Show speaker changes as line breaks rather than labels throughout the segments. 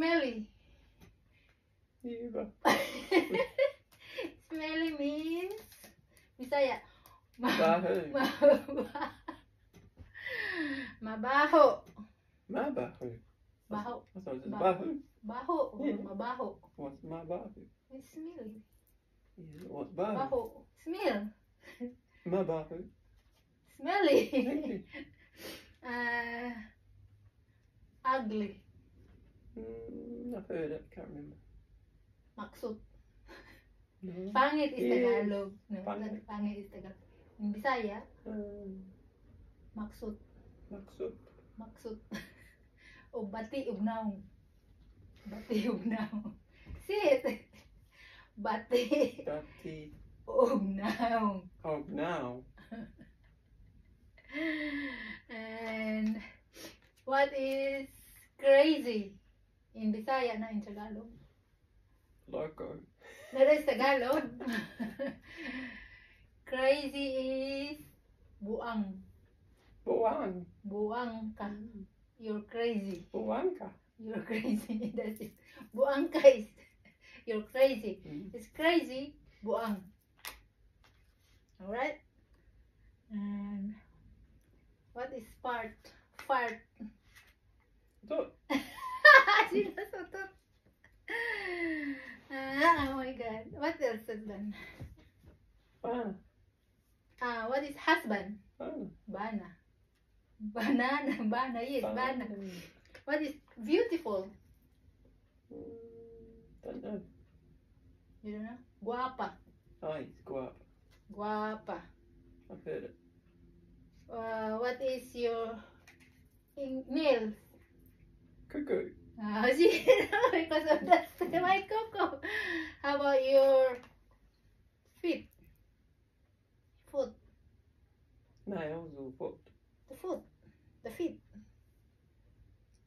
Smelly.
Yuba.
Smelly means Bisaya.
Baho.
Mabaho.
Mabaho.
Baho.
I thought it was baho.
Baho.
Yeah.
Mabaho.
What's mabaho?
It's smelly.
Yeah, what's baho?
Baho. Smell.
Mabaho.
Smelly. Ugly.
I've heard it, can't remember.
Maksud.
No.
Pangit is
Yes.
Tagalog. No,
Pangit.
pangit is Tagalog. In Bisaya, maksud.
Maksud.
Maksud. O bati ug naong. Bati ug naong. Say it. Bati
Dati.
ug naong.
Oh, now.
And what is crazy in Bisaya na in Tagalog?
Loco.
That is Tagalog. Crazy is buang.
Buang.
Buang ka. You're crazy.
Buangka.
You're crazy. That's it. Buang ka is you're crazy. It's crazy. Buang. Alright? And what is fart? Fart.
Dot.
Sinusutot. Oh my god. What else is done?
Bana.
What is husband?
Bana.
Bana. Banana. Bana. Yes, bana. What is beautiful?
Don't know.
You don't know? Guapa.
Nice. Go up.
Guapa.
I've heard it.
What is your nails?
Cuckoo.
See, because of that white cocoa. How about your feet? Foot.
Nails or foot.
The foot. The feet.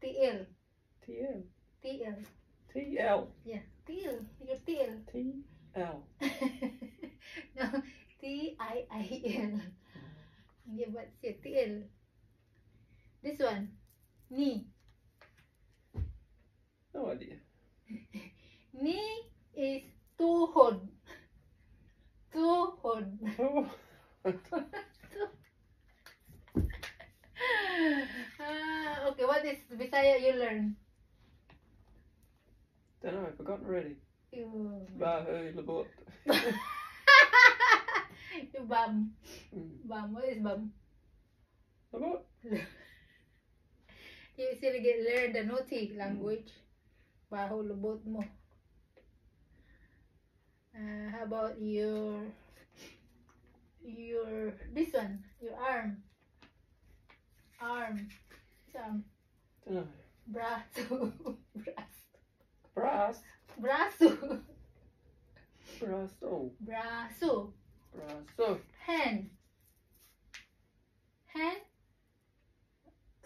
TL.
TL.
TL.
TL.
Yeah. TL. Your TL.
TL.
No. TIIL. Yeah, but say TL. This one. Knee.
No idea.
Knee is tuhod. Tuhod.
Oh.
Okay, what is Bisaya you learn?
Don't know. I've forgotten already.
You
Baho. Labot.
you bum. Bum. What is bum?
Labot.
You still get learn the naughty language. Baho lubot mo. How about your this one, your arm. Arm. Some
Don't know.
braso.
Brass.
Braso.
Brasso.
Braso.
Brasso.
Hand. Hand.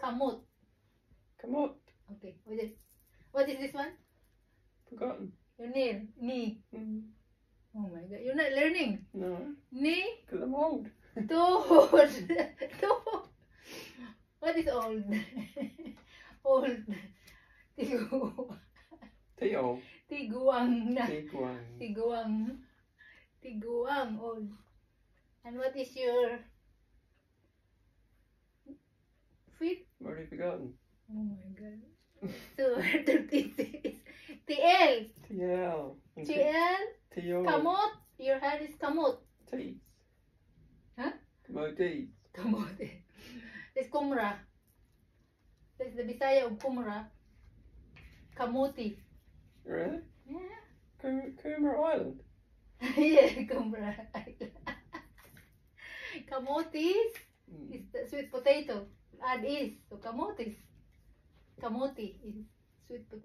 Kamot.
Come on.
Okay, what is this one?
Forgotten.
Your nail. Knee.
Mm.
Oh my god, you're not learning.
No.
Knee.
Because I'm old.
Toad. Toad. What is old? Old.
Tio.
Tiguang na.
Tiguang.
Tiguang. Tiguang. Old. And what is your feet?
Already forgotten.
Oh my god. So, 36. TL.
TL.
TL.
Tio.
Kamot. Your hand is kamot.
Teeth.
Huh?
Modi.
Kamot. It's kumra. That's the Bisaya of kumra. Kamuti.
Really?
Yeah.
Coomera Island.
Yeah, kumra. Kamotis is the sweet potato. Add is. So kamotis. Kamuti is sweet potato.